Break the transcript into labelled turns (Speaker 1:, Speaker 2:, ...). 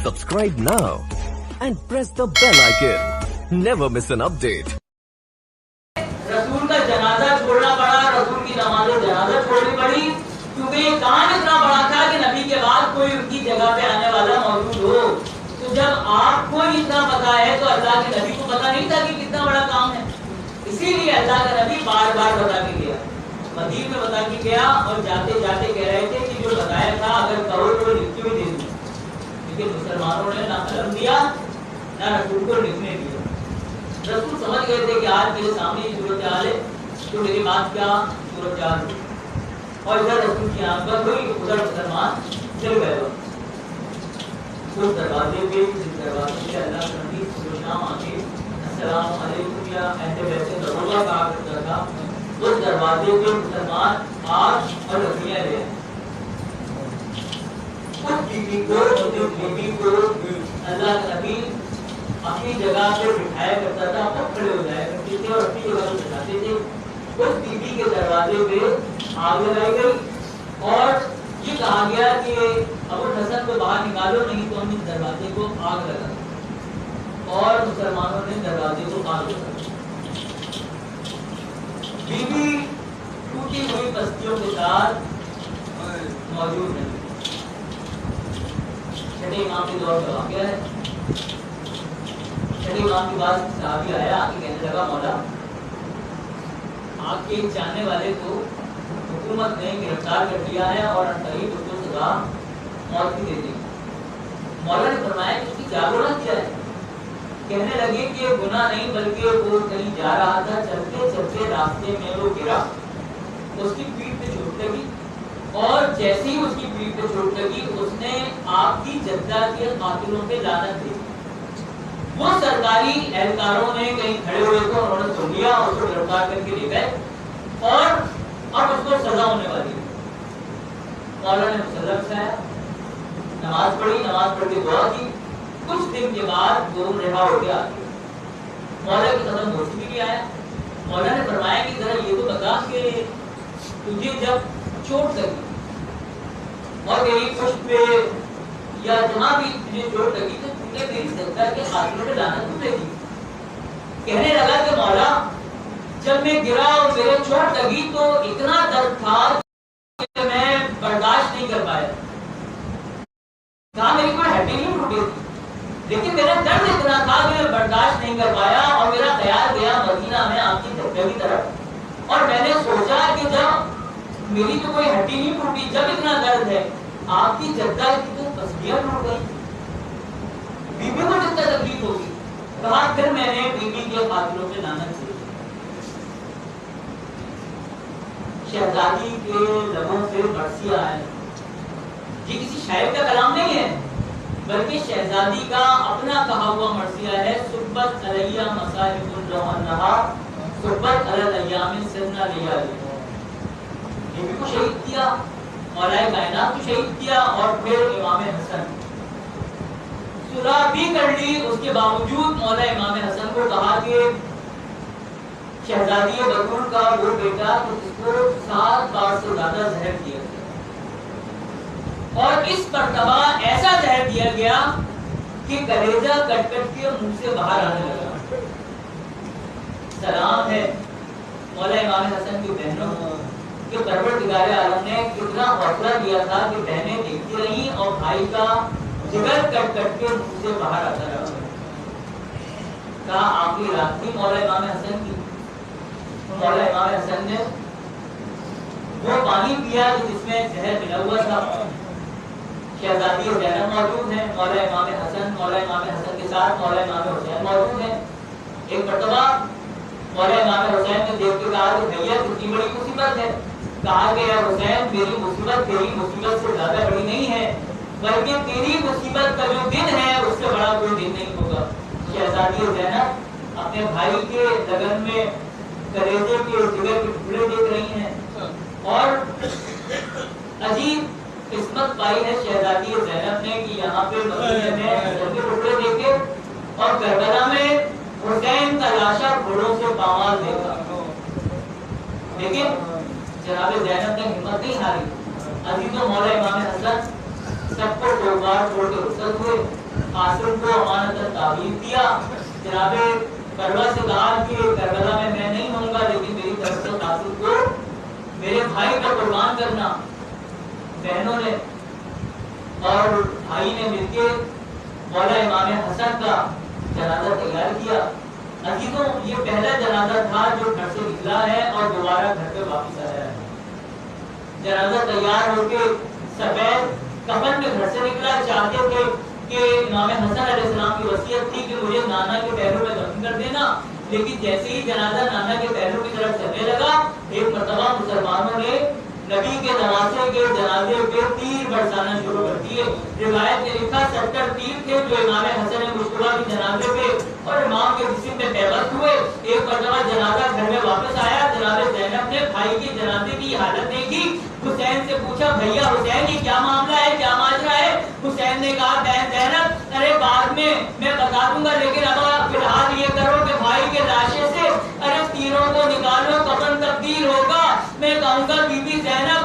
Speaker 1: Subscribe now and press the bell icon. Never miss an update.
Speaker 2: रसूल का जनाजा छोड़ना पड़ा, रसूल की नमाज जनाजा छोड़नी पड़ी, क्योंकि ये काम इतना बड़ा था कि नबी के बाद कोई उनकी जगह पे आने वाला मौजूद हो। तो जब आपको इतना पता है तो अल्लाह के नबी को पता नहीं था कि कितना बड़ा काम है, इसीलिए अल्लाह का नबी बार बार बता के गया, मदीन में बता के गया, और जाते जाते कह रहे थे कि जो बताया था अगर कहो तो लिख के भी दे दूं। लेकिन मुसलमानों ने ना कलम दिया ना रसूल को लिखने दिया। रसूल समझ गए थे कि आज मेरे सामने ये सूरत हाल है तो मेरी बात क्या सूरत हाल है, और इधर रसूल की आंख बंद हुई, उधर मुसलमान चल गए। उस दरवाजे पे जिस दरवाजे पे अल्लाह का नबी सुबह आके अस्सलाम वालेकुम या ऐसे वैसे दरवाजा कहा करता था, उस दरवाजे पे मुसलमान आग और लकड़ियां ले आए। उस बीबी को अल्लाह का नबी अपनी जगह पे बिठाया करता था, अब खड़े हो जाया करते थे और अपनी जगह पे बिठाते थे। उस बीबी के दरवाजे पे आग लगाई गई और ये कहा गया कि अबू हसन को बाहर निकालो, नहीं तो हम इस दरवाजे को आग लगा देंगे। और मुसलमानों ने दरवाजे को आग लगा दी। बीबी टूटी हुई बस्तियों के साथ मौजूद है। छठे इमाम के दौर का वाक़या है। छठे इमाम के बाद सहाबी आया, आके कहने लगा मौला आपके जानने वाले को हुकूमत ने गिरफ्तार कर लिया है और करीब उसको सजा मौत की दे दी। मौला ने फरमाया कि उसकी क्या गुनाह किया है? कहने लगे कि गुनाह नहीं बल्कि वो कहीं जा रहा था, चलते चलते रास्ते में वो गिरा, उसकी पीठ पे चोट लगी और जैसे ही उसकी पीठ पे चोट लगी उसने आपकी जद्दा के कातिलों पे लानत दी। वो सरकारी एहलकारों ने कहीं खड़े हुए थे, उन्होंने सुन लिया, उसको गिरफ्तार करके ले गए और अब उसको सजा होने वाली है। मौला ने मुसल्लम से नमाज पढ़ी, नमाज पढ़ के दुआ की। कुछ दिन के बाद दोनों रिहा हो गया। मौला की कदम मौसी भी आया। मौला ने फरमाया कि जरा ये तो बता कि तुझे जब चोट लगी और मेरी पुष्प पे या जहां भी तुझे चोट लगी तो तूने मेरी जद्दा के कातिलों पे लानत क्यों लगी? कहने लगा कि मौला जब मैं गिरा और मेरे चोट लगी तो इतना दर्द था कि मैं बर्दाश्त नहीं कर पाया। कहा मेरी कोई हड्डी नहीं टूटी थी, लेकिन मेरा दर्द इतना था कि मैं बर्दाश्त नहीं कर पाया और मेरा ख्याल गया मदीना में आपकी जद्दा की तरफ, और मैंने सोचा कि जब मेरी तो कोई हड्डी नहीं टूटी, जब इतना दर्द है आपकी जद्दा की तो तस्बीह टूट गई, बीबी को कितना तकलीफ होगी। कहा फिर मैंने बीबी के कातिलों पे लानत की। शहजादी के लबों से मर्सिया है। ये किसी शायर का कलाम नहीं है, बल्कि शहजादी का अपना कहा हुआ मर्सिया है। सुब्बत अलैया मसाइबुल रवन्नहा सुब्बत अलल अय्याम सन्ना लियाली। बीबी को शहीद किया, मौलाए कायनात को शहीद किया और फिर इमाम हसन सुलह भी कर ली। उसके बावजूद मौला इमाम हसन को कहा कि शहजादी बतूल का वो बेटा तो जिसको 7 बार से ज्यादा जहर दिया गया, और इस मर्तबा ऐसा जहर दिया गया कि कलेजा कट कट के मुंह से बाहर आने लगा। सलाम है मौला इमाम हसन की बहनों कि परवरदिगार आलम ने कितना हौसला दिया था कि बहनें देखती रही और भाई का जिगर कट कट के मुंह से बाहर आता रहा। कहा आखिरी रात थी मौला इमाम हसन की। मौला इमाम हसन ने वो पानी पिया जिसमें जहर मिला हुआ था। शहजादी ज़ैनब मौजूद है, मौला इमाम हसन के साथ मौला इमाम हुसैन मौजूद है। एक मर्तबा मौला इमाम हुसैन ने देख के कहा कि भैया कितनी बड़ी मुसीबत है। कहा कि या हुसैन मेरी मुसीबत तेरी मुसीबत से ज्यादा बड़ी नहीं है, बल्कि तेरी मुसीबत का जो दिन है उससे बड़ा कोई दिन नहीं होगा। शहजादी ज़ैनब अपने भाई के लगन में कलेजे के जिगर के टुकड़े देख रही हैं और अजीब किस्मत पाई है शहजादी ज़ैनब ने कि यहाँ पे मदीने में हसन के टुकड़े देखे और करबला में हुसैन का लाशा घोड़ों से पामाल देखा। लेकिन जनाब ज़ैनब ने हिम्मत नहीं हारी। अजीजों मौला इमाम हसन सबको 2 बार छोड़ के रुखसत हुए। قاسم کو امانت تعویض دیا. جناب کربلا سے کہا کہ کربلا میں نہیں ہوں گا لیکن میری طرف سے قاسم کو میرے بھائی کا قربان کرنا. بہنوں نے اور بھائی نے مل کے مولا امام حسن کا جنازہ تیار کیا. عزیزوں یہ پہلا جنازہ تھا جو گھر سے نکلا ہے اور دوبارہ گھر پہ واپس آیا ہے. جنازہ تیار ہو کے سفید کفن میں گھر سے نکلا. چاہتے تھے کہ امام حسن علیہ السلام کی وصیت تھی کہ مجھے نانا کے پہلو میں دفن کر دینا, لیکن جیسے ہی جنازہ نانا کے پہلو کی طرف چلنے لگا ایک مرتبہ مسلمانوں نے نبی کے نواسے کے جنازے پہ تیر برسانا شروع کر دیے. روایت میں لکھا 70 تیر تھے جو امام حسن مصطفیٰ کے جنازے پہ اور امام کے جسم پہ پیوست ہوئے. ایک مرتبہ جنازہ گھر میں واپس آیا. جناب زینب نے بھائی کے جنازے کی حالت دیکھی. حسین سے پوچھا بھیا حسین یہ کیا معاملہ ہے, کیا ماجرا ہے؟ حسین نے کہا بہن زینب ارے بعد میں بتا دوں گا, لیکن اب فی الحال یہ کرو کہ بھائی کے لاشے سے ارے تیروں کو نکالو, کفن تبدیل ہوگا. میں کہوں گا بی بی زینب